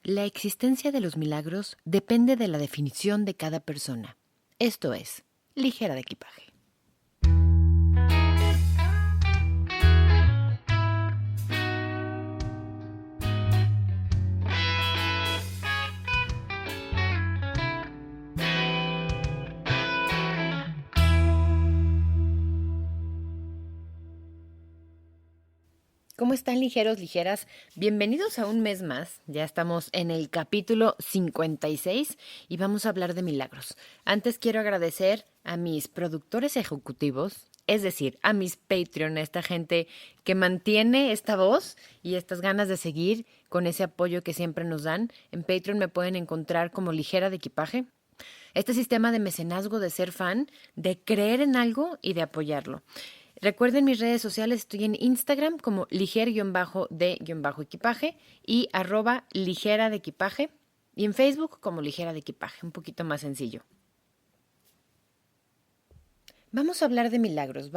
La existencia de los milagros depende de la definición de cada persona. Esto es, ligera de equipaje. ¿Cómo están, ligeros, ligeras? Bienvenidos a un mes más. Ya estamos en el capítulo 56 y vamos a hablar de milagros. Antes quiero agradecer a mis productores ejecutivos, es decir, a mis Patreon, a esta gente que mantiene esta voz y estas ganas de seguir con ese apoyo que siempre nos dan. En Patreon me pueden encontrar como Ligera de Equipaje. Este sistema de mecenazgo, de ser fan, de creer en algo y de apoyarlo. Recuerden mis redes sociales, estoy en Instagram como liger-de-equipaje y @ligera de equipaje y en Facebook como Ligera de Equipaje, un poquito más sencillo. Vamos a hablar de milagros,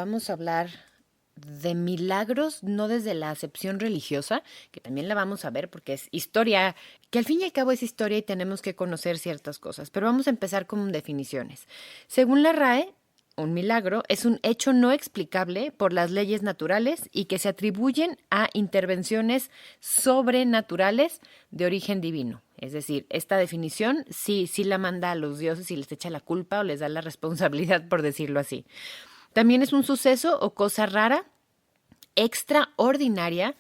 no desde la acepción religiosa, que también la vamos a ver porque es historia, que al fin y al cabo es historia y tenemos que conocer ciertas cosas, pero vamos a empezar con definiciones. Según la RAE, un milagro es un hecho no explicable por las leyes naturales y que se atribuyen a intervenciones sobrenaturales de origen divino. Es decir, esta definición sí la manda a los dioses y les echa la culpa o les da la responsabilidad, por decirlo así. También es un suceso o cosa rara, extraordinaria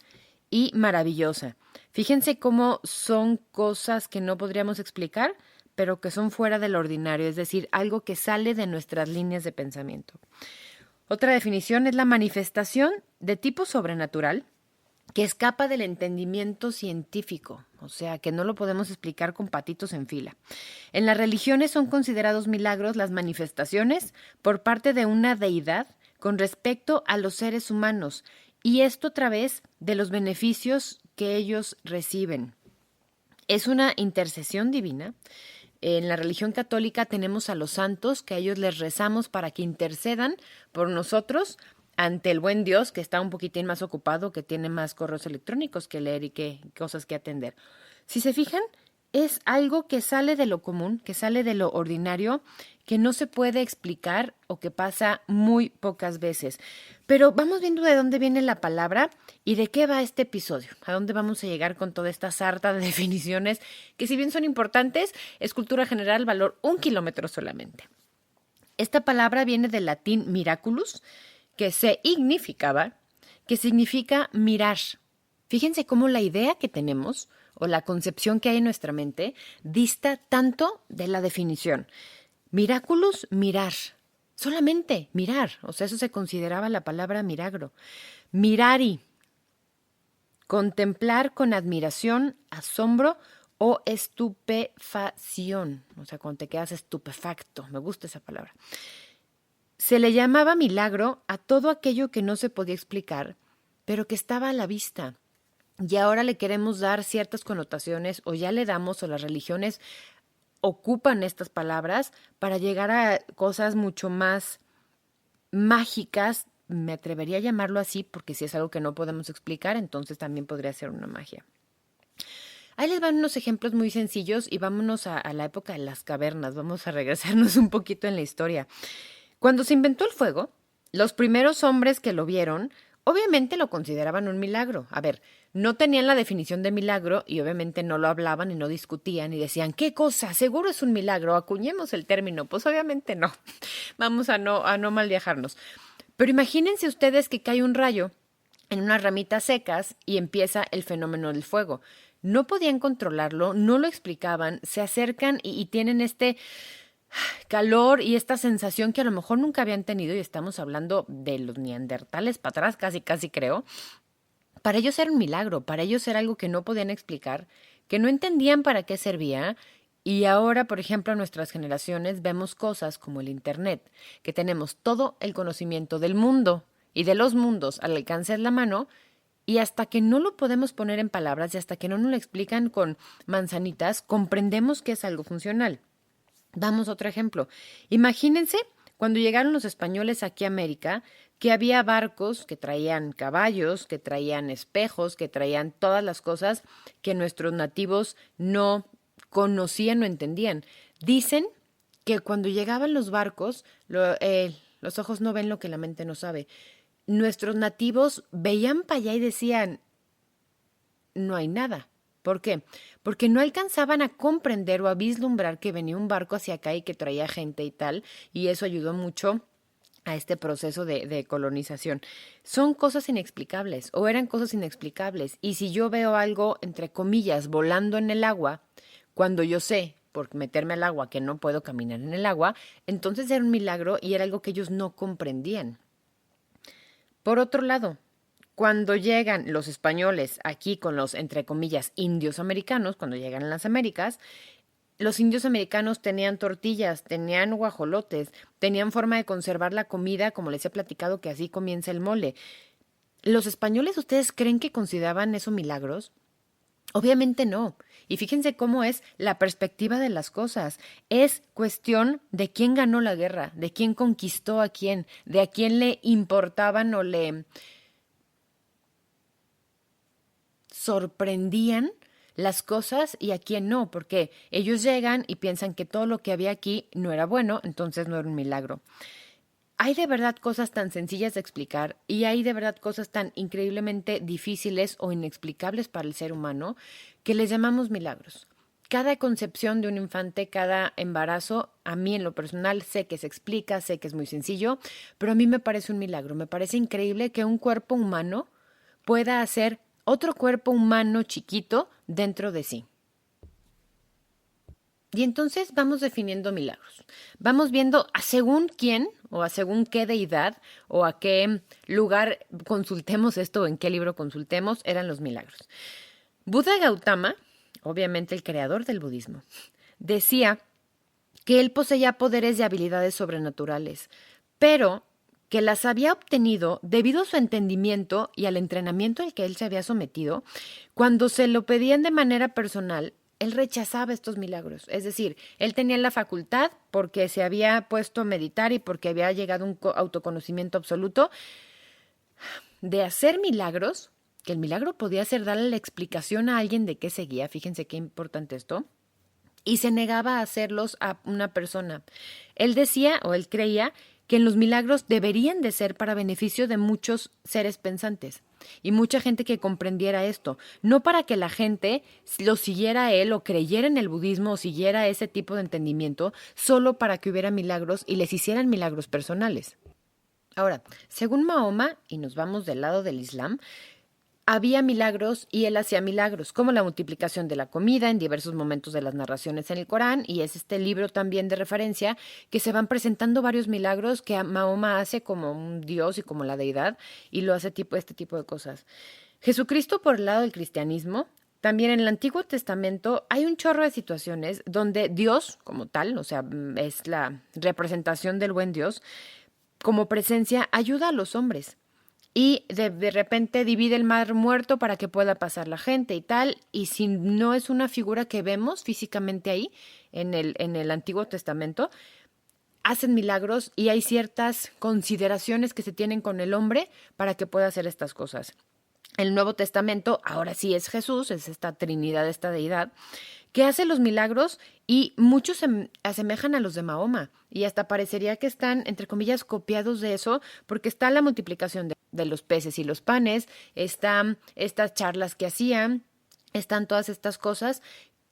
y maravillosa. Fíjense cómo son cosas que no podríamos explicar, pero que son fuera del ordinario, es decir, algo que sale de nuestras líneas de pensamiento. Otra definición es la manifestación de tipo sobrenatural que escapa del entendimiento científico, o sea, que no lo podemos explicar con patitos en fila. En las religiones son considerados milagros las manifestaciones por parte de una deidad con respecto a los seres humanos, y esto a través de los beneficios que ellos reciben. Es una intercesión divina. En la religión católica tenemos a los santos, que a ellos les rezamos para que intercedan por nosotros ante el buen Dios, que está un poquitín más ocupado, que tiene más correos electrónicos que leer y que cosas que atender. Si se fijan, es algo que sale de lo común, que sale de lo ordinario, que no se puede explicar o que pasa muy pocas veces. Pero vamos viendo de dónde viene la palabra y de qué va este episodio, a dónde vamos a llegar con toda esta sarta de definiciones que, si bien son importantes, es cultura general, valor 1 kilómetro solamente. Esta palabra viene del latín miraculus, que significa mirar. Fíjense cómo la idea que tenemos o la concepción que hay en nuestra mente dista tanto de la definición. Miraculous, mirar. Solamente mirar. O sea, eso se consideraba la palabra milagro. Mirari. Contemplar con admiración, asombro o estupefacción. O sea, cuando te quedas estupefacto. Me gusta esa palabra. Se le llamaba milagro a todo aquello que no se podía explicar, pero que estaba a la vista. Y ahora le queremos dar ciertas connotaciones, o ya le damos, o las religiones ocupan estas palabras para llegar a cosas mucho más mágicas. Me atrevería a llamarlo así, porque si es algo que no podemos explicar, entonces también podría ser una magia. Ahí les van unos ejemplos muy sencillos y vámonos a la época de las cavernas. Vamos a regresarnos un poquito en la historia. Cuando se inventó el fuego, los primeros hombres que lo vieron, obviamente lo consideraban un milagro. A ver, no tenían la definición de milagro y obviamente no lo hablaban y no discutían y decían, ¿qué cosa? Seguro es un milagro, acuñemos el término. Pues obviamente no. Vamos a no mal viajarnos. Pero imagínense ustedes que cae un rayo en unas ramitas secas y empieza el fenómeno del fuego. No podían controlarlo, no lo explicaban, se acercan y tienen este calor y esta sensación que a lo mejor nunca habían tenido, y estamos hablando de los neandertales para atrás, casi creo. Para ellos era un milagro, para ellos era algo que no podían explicar, que no entendían para qué servía. Y ahora, por ejemplo, en nuestras generaciones vemos cosas como el Internet, que tenemos todo el conocimiento del mundo y de los mundos al alcance de la mano, y hasta que no lo podemos poner en palabras y hasta que no nos lo explican con manzanitas, comprendemos que es algo funcional. Damos otro ejemplo. Imagínense cuando llegaron los españoles aquí a América, que había barcos que traían caballos, que traían espejos, que traían todas las cosas que nuestros nativos no conocían o entendían. Dicen que cuando llegaban los barcos, los ojos no ven lo que la mente no sabe. Nuestros nativos veían para allá y decían, no hay nada. ¿Por qué? Porque no alcanzaban a comprender o a vislumbrar que venía un barco hacia acá y que traía gente y tal, y eso ayudó mucho a este proceso de colonización. Son cosas inexplicables o eran cosas inexplicables. Y si yo veo algo, entre comillas, volando en el agua, cuando yo sé por meterme al agua que no puedo caminar en el agua, entonces era un milagro y era algo que ellos no comprendían. Por otro lado, cuando llegan los españoles aquí con los, entre comillas, indios americanos, cuando llegan a las Américas, los indios americanos tenían tortillas, tenían guajolotes, tenían forma de conservar la comida, como les he platicado que así comienza el mole. ¿Los españoles ustedes creen que consideraban eso milagros? Obviamente no. Y fíjense cómo es la perspectiva de las cosas. Es cuestión de quién ganó la guerra, de quién conquistó a quién, de a quién le importaban o le sorprendían las cosas y a quién no, porque ellos llegan y piensan que todo lo que había aquí no era bueno, entonces no era un milagro. Hay de verdad cosas tan sencillas de explicar y hay de verdad cosas tan increíblemente difíciles o inexplicables para el ser humano que les llamamos milagros. Cada concepción de un infante, cada embarazo, a mí en lo personal sé que se explica, sé que es muy sencillo, pero a mí me parece un milagro. Me parece increíble que un cuerpo humano pueda hacer otro cuerpo humano chiquito dentro de sí. Y entonces vamos definiendo milagros. Vamos viendo a según quién o a según qué deidad o a qué lugar consultemos esto o en qué libro consultemos eran los milagros. Buda Gautama, obviamente el creador del budismo, decía que él poseía poderes y habilidades sobrenaturales, pero que las había obtenido debido a su entendimiento y al entrenamiento al que él se había sometido. Cuando se lo pedían de manera personal, él rechazaba estos milagros. Es decir, él tenía la facultad, porque se había puesto a meditar y porque había llegado a un autoconocimiento absoluto, de hacer milagros, que el milagro podía ser darle la explicación a alguien de qué seguía, fíjense qué importante esto, y se negaba a hacerlos a una persona. Él decía o él creía que los milagros deberían de ser para beneficio de muchos seres pensantes y mucha gente que comprendiera esto, no para que la gente lo siguiera a él o creyera en el budismo o siguiera ese tipo de entendimiento, solo para que hubiera milagros y les hicieran milagros personales. Ahora, según Mahoma, y nos vamos del lado del Islam, había milagros y él hacía milagros, como la multiplicación de la comida en diversos momentos de las narraciones en el Corán, y es este libro también de referencia que se van presentando varios milagros que Mahoma hace como un dios y como la deidad, y lo hace este tipo de cosas. Jesucristo, por el lado del cristianismo, también en el Antiguo Testamento hay un chorro de situaciones donde Dios, como tal, o sea, es la representación del buen Dios, como presencia, ayuda a los hombres. Y de repente divide el mar muerto para que pueda pasar la gente y tal. Y si no es una figura que vemos físicamente ahí, en el Antiguo Testamento, hacen milagros y hay ciertas consideraciones que se tienen con el hombre para que pueda hacer estas cosas. El Nuevo Testamento, ahora sí es Jesús, es esta Trinidad, esta deidad, que hace los milagros y muchos se asemejan a los de Mahoma y hasta parecería que están, entre comillas, copiados de eso, porque está la multiplicación de los peces y los panes, están estas charlas que hacían, están todas estas cosas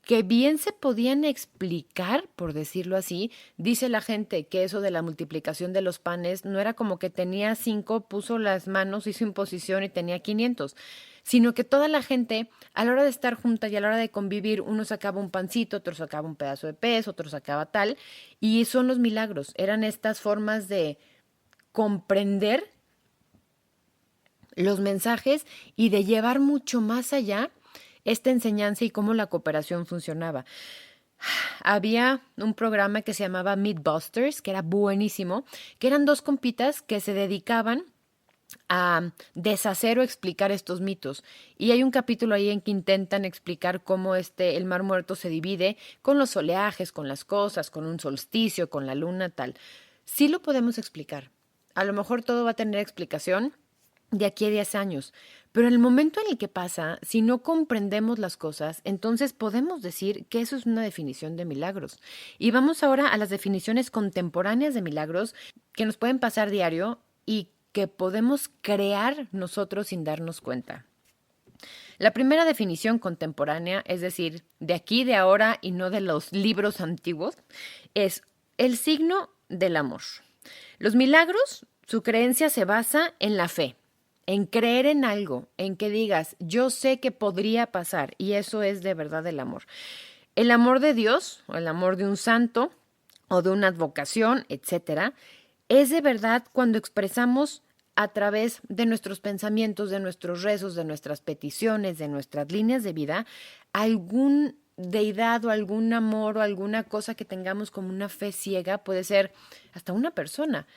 que bien se podían explicar, por decirlo así. Dice la gente que eso de la multiplicación de los panes no era como que tenía 5, puso las manos, hizo imposición y tenía 500, sino que toda la gente, a la hora de estar junta y a la hora de convivir, uno sacaba un pancito, otro sacaba un pedazo de pez, otro sacaba tal, y son los milagros, eran estas formas de comprender los mensajes y de llevar mucho más allá esta enseñanza y cómo la cooperación funcionaba. Había un programa que se llamaba Mythbusters, que era buenísimo, que eran dos compitas que se dedicaban a deshacer o explicar estos mitos. Y hay un capítulo ahí en que intentan explicar cómo el Mar Muerto se divide con los oleajes, con las cosas, con un solsticio, con la luna, tal. Sí lo podemos explicar. a lo mejor todo va a tener explicación de aquí a 10 años, pero en el momento en el que pasa, si no comprendemos las cosas, entonces podemos decir que eso es una definición de milagros. Y vamos ahora a las definiciones contemporáneas de milagros que nos pueden pasar diario y que podemos crear nosotros sin darnos cuenta. La primera definición contemporánea, es decir, de aquí, de ahora y no de los libros antiguos, es el signo del amor. Los milagros, su creencia se basa en la fe, en creer en algo, en que digas, yo sé que podría pasar, y eso es de verdad el amor. El amor de Dios, o el amor de un santo, o de una advocación, etcétera, es de verdad cuando expresamos a través de nuestros pensamientos, de nuestros rezos, de nuestras peticiones, de nuestras líneas de vida, algún deidad o algún amor o alguna cosa que tengamos como una fe ciega, puede ser hasta una persona.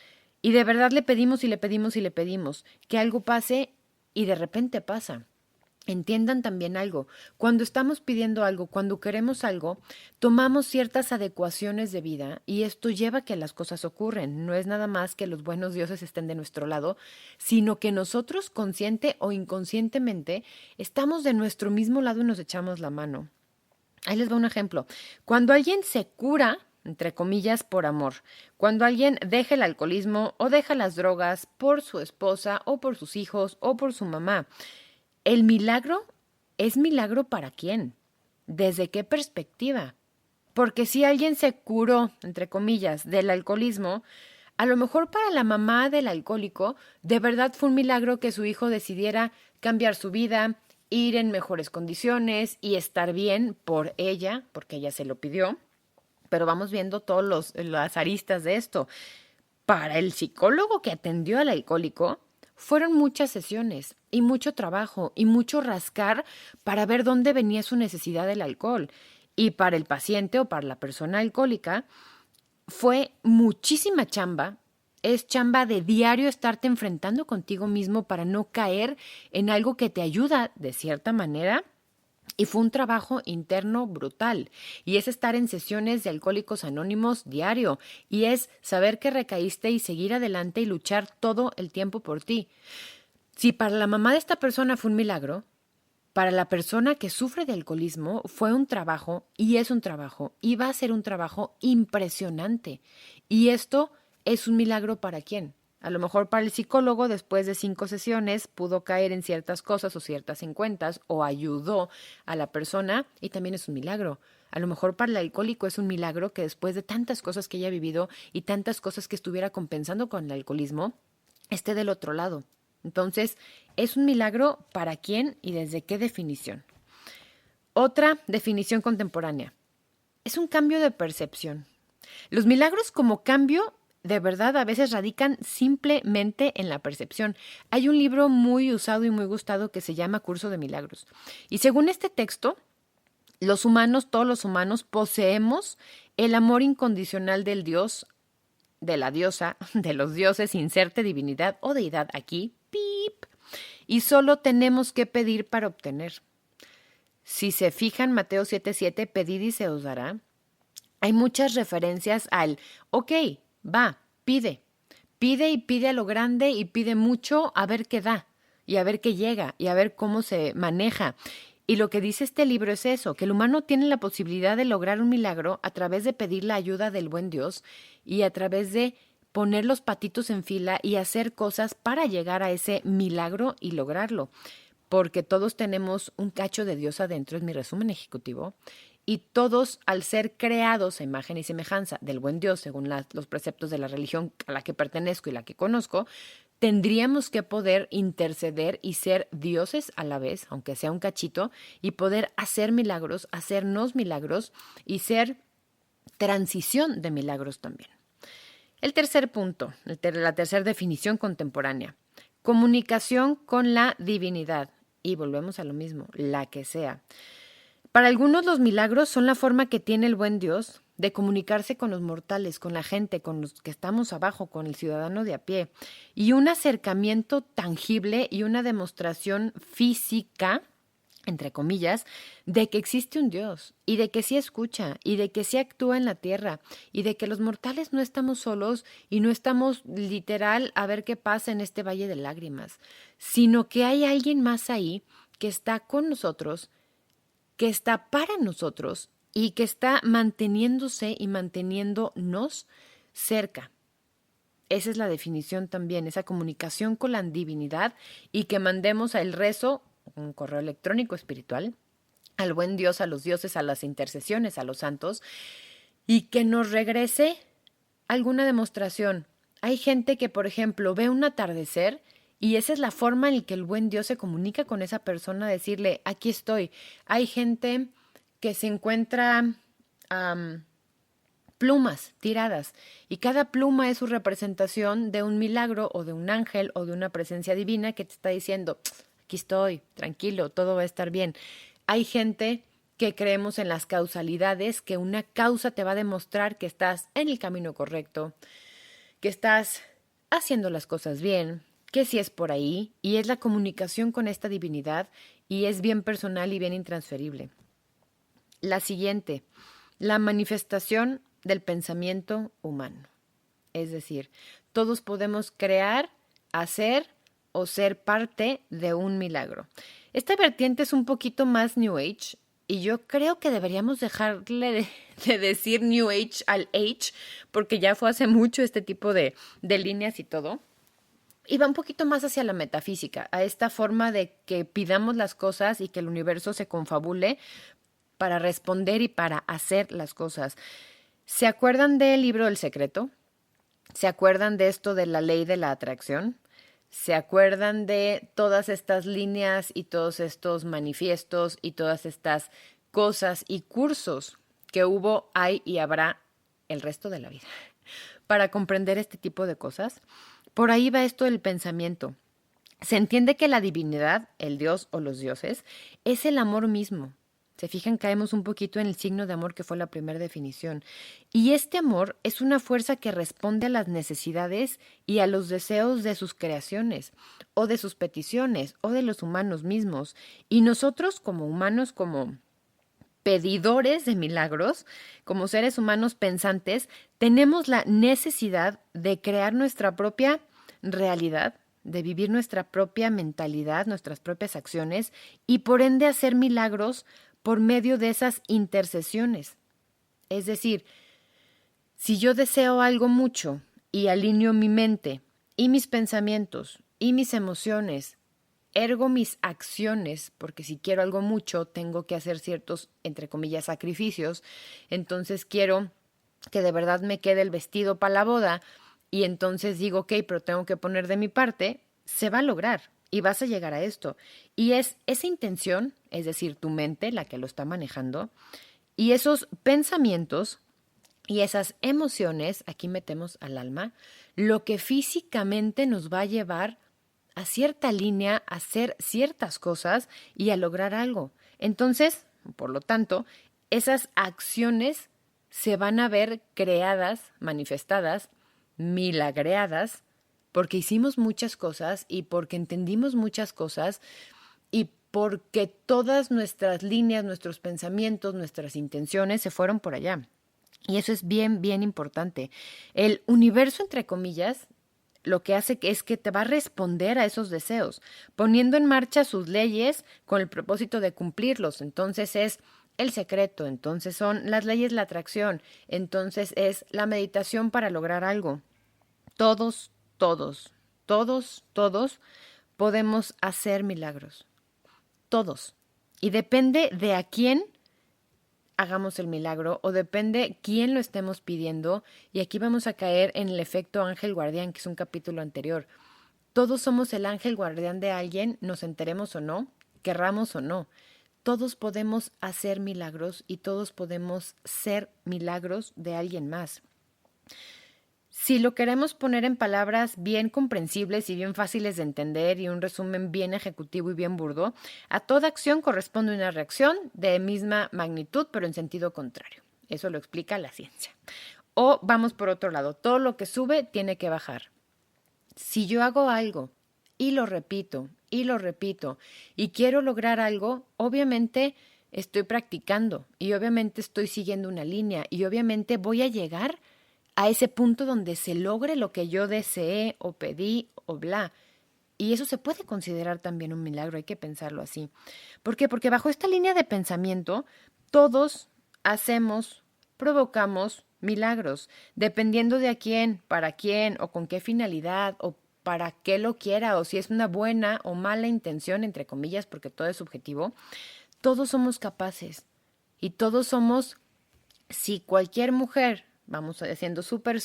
Y de verdad le pedimos y le pedimos y le pedimos que algo pase y de repente pasa. Entiendan también algo, cuando estamos pidiendo algo, cuando queremos algo, tomamos ciertas adecuaciones de vida y esto lleva a que las cosas ocurren. No es nada más que los buenos dioses estén de nuestro lado, sino que nosotros, consciente o inconscientemente, estamos de nuestro mismo lado y nos echamos la mano. Ahí les va un ejemplo. Cuando alguien se cura, entre comillas, por amor, cuando alguien deja el alcoholismo o deja las drogas por su esposa o por sus hijos o por su mamá, ¿el milagro es milagro para quién? ¿Desde qué perspectiva? Porque si alguien se curó, entre comillas, del alcoholismo, a lo mejor para la mamá del alcohólico, de verdad fue un milagro que su hijo decidiera cambiar su vida, ir en mejores condiciones y estar bien por ella, porque ella se lo pidió. Pero vamos viendo todas las aristas de esto. Para el psicólogo que atendió al alcohólico, fueron muchas sesiones y mucho trabajo y mucho rascar para ver dónde venía su necesidad del alcohol. Y para el paciente o para la persona alcohólica fue muchísima chamba. Es chamba de diario estarte enfrentando contigo mismo para no caer en algo que te ayuda de cierta manera. Y fue un trabajo interno brutal. Y es estar en sesiones de Alcohólicos Anónimos diario. Y es saber que recaíste y seguir adelante y luchar todo el tiempo por ti. Si para la mamá de esta persona fue un milagro, para la persona que sufre de alcoholismo fue un trabajo y es un trabajo y va a ser un trabajo impresionante. Y esto es un milagro para quién. A lo mejor para el psicólogo, después de 5 sesiones, pudo caer en ciertas cosas o ciertas en cuentas o ayudó a la persona y también es un milagro. A lo mejor para el alcohólico es un milagro que después de tantas cosas que haya vivido y tantas cosas que estuviera compensando con el alcoholismo, esté del otro lado. Entonces, ¿es un milagro para quién y desde qué definición? Otra definición contemporánea. Es un cambio de percepción. Los milagros como cambio de verdad a veces radican simplemente en la percepción. Hay un libro muy usado y muy gustado que se llama Curso de Milagros. Y según este texto, los humanos, todos los humanos, poseemos el amor incondicional del Dios, de la diosa, de los dioses, inserte divinidad o deidad aquí, pip, y solo tenemos que pedir para obtener. Si se fijan, Mateo 7:7, pedid y se os dará. Hay muchas referencias al, ok, va, pide. Pide y pide a lo grande y pide mucho a ver qué da y a ver qué llega y a ver cómo se maneja. Y lo que dice este libro es eso, que el humano tiene la posibilidad de lograr un milagro a través de pedir la ayuda del buen Dios y a través de poner los patitos en fila y hacer cosas para llegar a ese milagro y lograrlo. Porque todos tenemos un cacho de Dios adentro, es mi resumen ejecutivo, y todos, al ser creados a imagen y semejanza del buen Dios, según los preceptos de la religión a la que pertenezco y la que conozco, tendríamos que poder interceder y ser dioses a la vez, aunque sea un cachito, y poder hacer milagros, hacernos milagros y ser transición de milagros también. El tercer punto, la tercera definición contemporánea, comunicación con la divinidad. Y volvemos a lo mismo, la que sea. Para algunos los milagros son la forma que tiene el buen Dios de comunicarse con los mortales, con la gente, con los que estamos abajo, con el ciudadano de a pie. Y un acercamiento tangible y una demostración física entre comillas, de que existe un Dios y de que sí escucha y de que sí actúa en la tierra y de que los mortales no estamos solos y no estamos literal a ver qué pasa en este valle de lágrimas, sino que hay alguien más ahí que está con nosotros, que está para nosotros y que está manteniéndose y manteniéndonos cerca. Esa es la definición también, esa comunicación con la divinidad y que mandemos el rezo, un correo electrónico espiritual, al buen Dios, a los dioses, a las intercesiones, a los santos, y que nos regrese alguna demostración. Hay gente que, por ejemplo, ve un atardecer y esa es la forma en la que el buen Dios se comunica con esa persona, decirle, aquí estoy. Hay gente que se encuentra plumas tiradas y cada pluma es su representación de un milagro o de un ángel o de una presencia divina que te está diciendo, aquí estoy, tranquilo, todo va a estar bien. Hay gente que creemos en las causalidades, que una causa te va a demostrar que estás en el camino correcto, que estás haciendo las cosas bien, que sí es por ahí, y es la comunicación con esta divinidad, y es bien personal y bien intransferible. La siguiente, la manifestación del pensamiento humano. Es decir, todos podemos crear, hacer o ser parte de un milagro. Esta vertiente es un poquito más New Age y yo creo que deberíamos dejarle de decir New Age al Age porque ya fue hace mucho este tipo de líneas y todo. Y va un poquito más hacia la metafísica, a esta forma de que pidamos las cosas y que el universo se confabule para responder y para hacer las cosas. ¿Se acuerdan del libro del secreto? ¿Se acuerdan de esto de la ley de la atracción? ¿Se acuerdan de todas estas líneas y todos estos manifiestos y todas estas cosas y cursos que hubo, hay y habrá el resto de la vida para comprender este tipo de cosas? Por ahí va esto del pensamiento. Se entiende que la divinidad, el Dios o los dioses, es el amor mismo. Se fijan, caemos un poquito en el signo de amor que fue la primera definición. Y este amor es una fuerza que responde a las necesidades y a los deseos de sus creaciones, o de sus peticiones, o de los humanos mismos. Y nosotros como humanos, como pedidores de milagros, como seres humanos pensantes, tenemos la necesidad de crear nuestra propia realidad, de vivir nuestra propia mentalidad, nuestras propias acciones y por ende hacer milagros por medio de esas intercesiones. Es decir, si yo deseo algo mucho y alineo mi mente y mis pensamientos y mis emociones, ergo mis acciones, porque si quiero algo mucho, tengo que hacer ciertos, entre comillas, sacrificios, entonces quiero que de verdad me quede el vestido para la boda y entonces digo, ok, pero tengo que poner de mi parte, se va a lograr y vas a llegar a esto. Y es esa intención, es decir, tu mente la que lo está manejando, y esos pensamientos y esas emociones, aquí metemos al alma, lo que físicamente nos va a llevar a cierta línea, a hacer ciertas cosas y a lograr algo. Entonces, por lo tanto, esas acciones se van a ver creadas, manifestadas, milagreadas, porque hicimos muchas cosas y porque entendimos muchas cosas y porque todas nuestras líneas, nuestros pensamientos, nuestras intenciones se fueron por allá. Y eso es bien, bien importante. El universo, entre comillas, lo que hace es que te va a responder a esos deseos, poniendo en marcha sus leyes con el propósito de cumplirlos. Entonces es el secreto, entonces son las leyes de la atracción, entonces es la meditación para lograr algo. Todos, todos, todos, todos podemos hacer milagros. Todos. Y depende de a quién hagamos el milagro o depende quién lo estemos pidiendo. Y aquí vamos a caer en el efecto ángel guardián, que es un capítulo anterior. Todos somos el ángel guardián de alguien, nos enteremos o no, querramos o no. Todos podemos hacer milagros y todos podemos ser milagros de alguien más. Si lo queremos poner en palabras bien comprensibles y bien fáciles de entender y un resumen bien ejecutivo y bien burdo, a toda acción corresponde una reacción de misma magnitud, pero en sentido contrario. Eso lo explica la ciencia. O vamos por otro lado, todo lo que sube tiene que bajar. Si yo hago algo y lo repito y lo repito y quiero lograr algo, obviamente estoy practicando y obviamente estoy siguiendo una línea y obviamente voy a llegar a ese punto donde se logre lo que yo deseé o pedí o bla. Y eso se puede considerar también un milagro, hay que pensarlo así. ¿Por qué? Porque bajo esta línea de pensamiento, todos hacemos, provocamos milagros, dependiendo de a quién o con qué finalidad o para qué lo quiera o si es una buena o mala intención, entre comillas, porque todo es subjetivo, todos somos capaces y todos somos, si cualquier mujer, vamos haciendo súper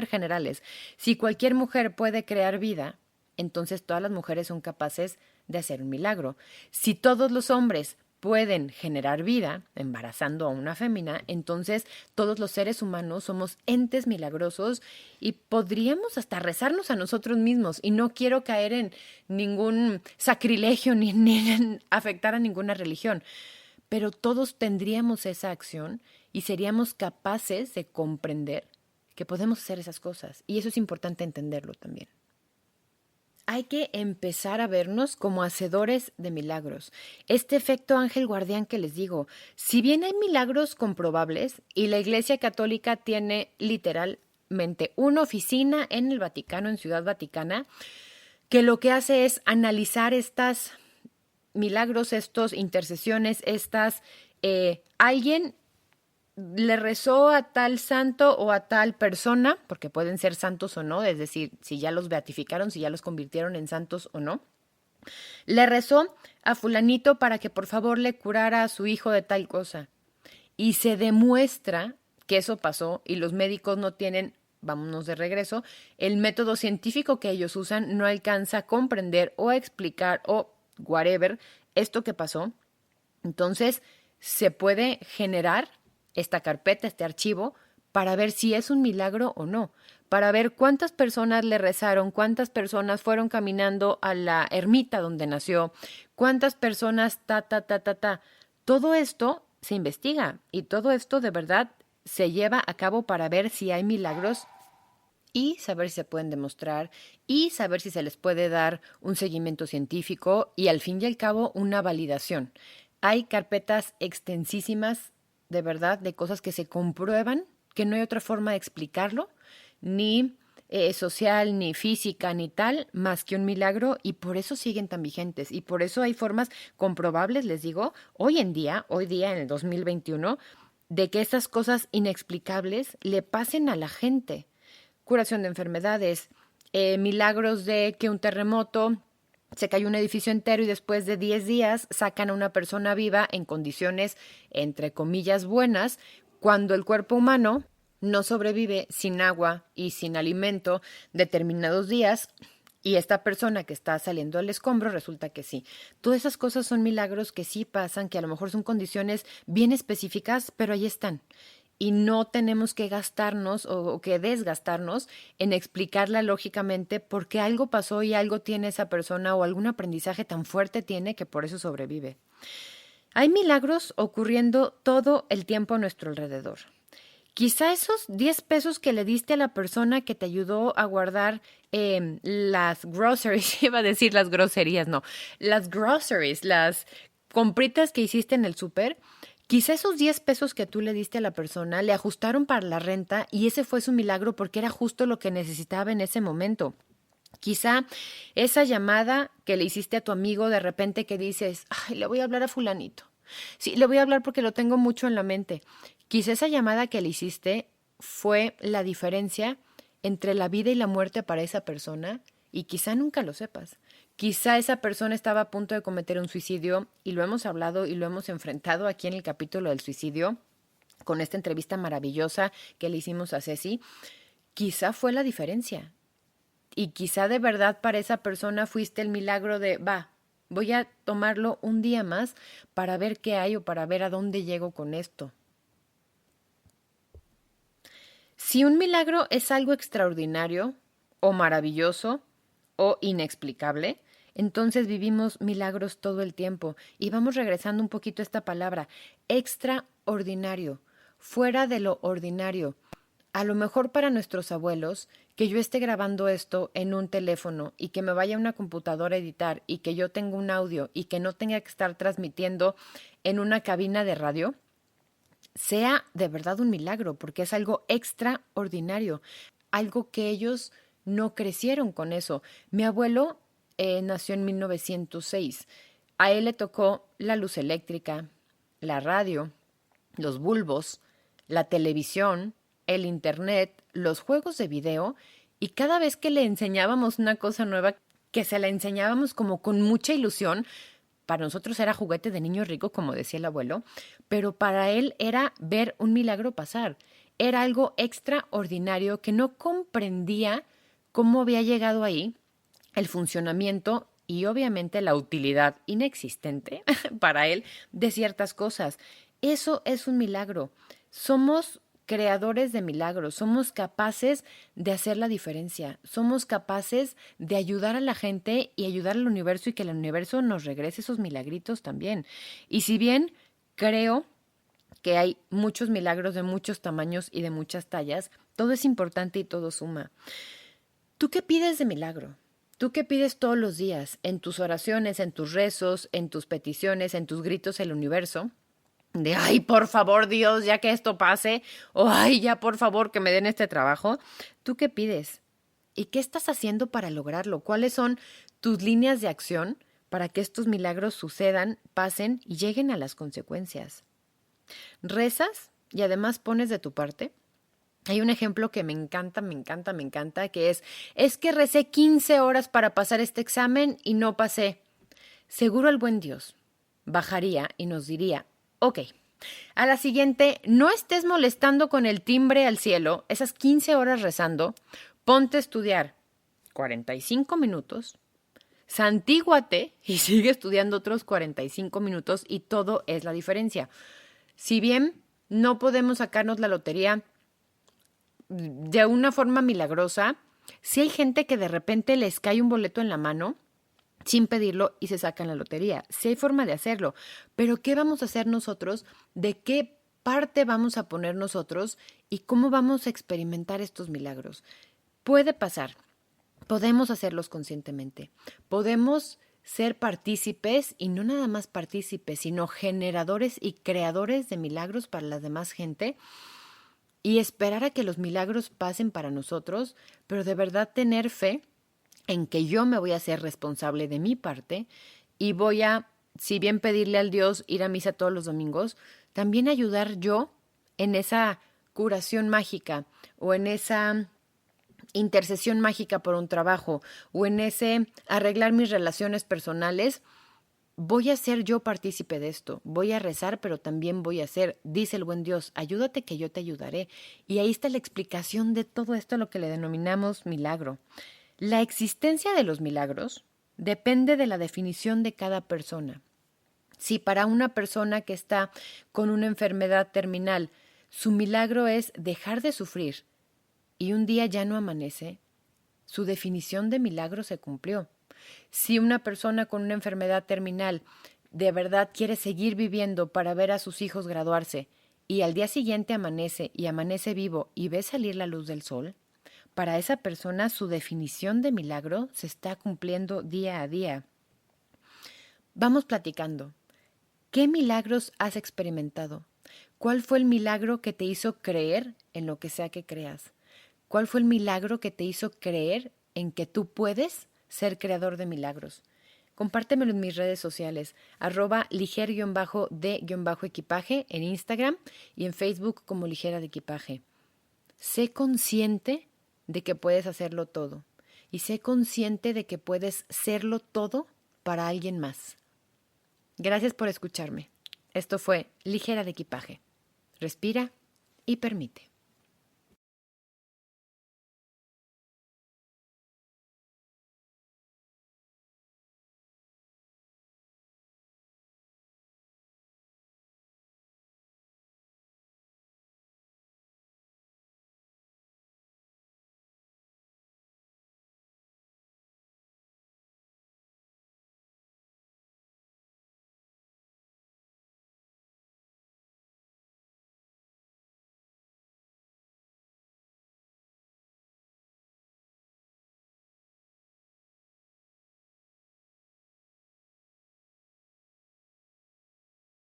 generales, si cualquier mujer puede crear vida, entonces todas las mujeres son capaces de hacer un milagro. Si todos los hombres pueden generar vida, embarazando a una fémina, entonces todos los seres humanos somos entes milagrosos y podríamos hasta rezarnos a nosotros mismos. Y no quiero caer en ningún sacrilegio ni en afectar a ninguna religión, pero todos tendríamos esa acción y seríamos capaces de comprender que podemos hacer esas cosas. Y eso es importante entenderlo también. Hay que empezar a vernos como hacedores de milagros. Este efecto ángel guardián que les digo, si bien hay milagros comprobables y la Iglesia Católica tiene literalmente una oficina en el Vaticano, en Ciudad Vaticana, que lo que hace es analizar estas milagros, estas intercesiones, alguien le rezó a tal santo o a tal persona, porque pueden ser santos o no, es decir, si ya los beatificaron, si ya los convirtieron en santos o no. Le rezó a fulanito para que por favor le curara a su hijo de tal cosa. Y se demuestra que eso pasó y los médicos no tienen, vámonos de regreso, el método científico que ellos usan no alcanza a comprender o a explicar o whatever esto que pasó. Entonces se puede generar esta carpeta, este archivo, para ver si es un milagro o no, para ver cuántas personas le rezaron, cuántas personas fueron caminando a la ermita donde nació, cuántas personas Todo esto se investiga y todo esto de verdad se lleva a cabo para ver si hay milagros y saber si se pueden demostrar y saber si se les puede dar un seguimiento científico y al fin y al cabo una validación. Hay carpetas extensísimas de verdad, de cosas que se comprueban, que no hay otra forma de explicarlo, ni social, ni física, ni tal, más que un milagro, y por eso siguen tan vigentes, y por eso hay formas comprobables, les digo, hoy día, en el 2021, de que estas cosas inexplicables le pasen a la gente. Curación de enfermedades, milagros de que un terremoto se cayó un edificio entero y después de 10 días sacan a una persona viva en condiciones, entre comillas, buenas, cuando el cuerpo humano no sobrevive sin agua y sin alimento determinados días y esta persona que está saliendo al escombro resulta que sí. Todas esas cosas son milagros que sí pasan, que a lo mejor son condiciones bien específicas, pero ahí están. Y no tenemos que gastarnos o que desgastarnos en explicarla lógicamente porque algo pasó y algo tiene esa persona o algún aprendizaje tan fuerte tiene que por eso sobrevive. Hay milagros ocurriendo todo el tiempo a nuestro alrededor. Quizá esos 10 pesos que le diste a la persona que te ayudó a guardar las groceries, iba a decir las groserías, no, las groceries, las compritas que hiciste en el súper, quizá esos 10 pesos que tú le diste a la persona le ajustaron para la renta y ese fue su milagro porque era justo lo que necesitaba en ese momento. Quizá esa llamada que le hiciste a tu amigo de repente que dices, ay, le voy a hablar a fulanito. Sí, le voy a hablar porque lo tengo mucho en la mente. Quizá esa llamada que le hiciste fue la diferencia entre la vida y la muerte para esa persona y quizá nunca lo sepas. Quizá esa persona estaba a punto de cometer un suicidio y lo hemos hablado y lo hemos enfrentado aquí en el capítulo del suicidio con esta entrevista maravillosa que le hicimos a Ceci. Quizá fue la diferencia y quizá de verdad para esa persona fuiste el milagro de, voy a tomarlo un día más para ver qué hay o para ver a dónde llego con esto. Si un milagro es algo extraordinario o maravilloso o inexplicable, entonces vivimos milagros todo el tiempo y vamos regresando un poquito a esta palabra, extraordinario, fuera de lo ordinario. A lo mejor para nuestros abuelos, que yo esté grabando esto en un teléfono y que me vaya a una computadora a editar y que yo tenga un audio y que no tenga que estar transmitiendo en una cabina de radio, sea de verdad un milagro, porque es algo extraordinario, algo que ellos no crecieron con eso. Mi abuelo nació en 1906. A él le tocó la luz eléctrica, la radio, los bulbos, la televisión, el internet, los juegos de video, y cada vez que le enseñábamos una cosa nueva, que se la enseñábamos como con mucha ilusión, para nosotros era juguete de niño rico, como decía el abuelo, pero para él era ver un milagro pasar. Era algo extraordinario que no comprendía cómo había llegado ahí, el funcionamiento y obviamente la utilidad inexistente para él de ciertas cosas. Eso es un milagro. Somos creadores de milagros, somos capaces de hacer la diferencia, somos capaces de ayudar a la gente y ayudar al universo y que el universo nos regrese esos milagritos también. Y si bien creo que hay muchos milagros de muchos tamaños y de muchas tallas, todo es importante y todo suma. ¿Tú qué pides de milagro? ¿Tú qué pides todos los días en tus oraciones, en tus rezos, en tus peticiones, en tus gritos al universo? De, ay, por favor, Dios, ya que esto pase, o ay, ya por favor que me den este trabajo. ¿Tú qué pides? ¿Y qué estás haciendo para lograrlo? ¿Cuáles son tus líneas de acción para que estos milagros sucedan, pasen y lleguen a las consecuencias? ¿Rezas y además pones de tu parte? Hay un ejemplo que me encanta, que es que recé 15 horas para pasar este examen y no pasé. Seguro el buen Dios bajaría y nos diría, ok, a la siguiente, no estés molestando con el timbre al cielo, esas 15 horas rezando, ponte a estudiar 45 minutos, santíguate y sigue estudiando otros 45 minutos y todo es la diferencia. Si bien no podemos sacarnos la lotería de una forma milagrosa, sí hay gente que de repente les cae un boleto en la mano sin pedirlo y se sacan la lotería. Sí hay forma de hacerlo, pero ¿qué vamos a hacer nosotros? ¿De qué parte vamos a poner nosotros? ¿Y cómo vamos a experimentar estos milagros? Puede pasar, podemos hacerlos conscientemente, podemos ser partícipes y no nada más partícipes, sino generadores y creadores de milagros para la demás gente y esperar a que los milagros pasen para nosotros, pero de verdad tener fe en que yo me voy a hacer responsable de mi parte y voy a, si bien pedirle al Dios ir a misa todos los domingos, también ayudar yo en esa curación mágica o en esa intercesión mágica por un trabajo o en ese arreglar mis relaciones personales. Voy a ser yo partícipe de esto, voy a rezar, pero también voy a hacer, dice el buen Dios, ayúdate que yo te ayudaré. Y ahí está la explicación de todo esto, lo que le denominamos milagro. La existencia de los milagros depende de la definición de cada persona. Si para una persona que está con una enfermedad terminal, su milagro es dejar de sufrir y un día ya no amanece, su definición de milagro se cumplió. Si una persona con una enfermedad terminal de verdad quiere seguir viviendo para ver a sus hijos graduarse y al día siguiente amanece y amanece vivo y ve salir la luz del sol, para esa persona su definición de milagro se está cumpliendo día a día. Vamos platicando. ¿Qué milagros has experimentado? ¿Cuál fue el milagro que te hizo creer en lo que sea que creas? ¿Cuál fue el milagro que te hizo creer en que tú puedes ser creador de milagros? Compártemelo en mis redes sociales, @liger_de_equipaje en Instagram y en Facebook como Ligera de Equipaje. Sé consciente de que puedes hacerlo todo y sé consciente de que puedes serlo todo para alguien más. Gracias por escucharme. Esto fue Ligera de Equipaje. Respira y permite.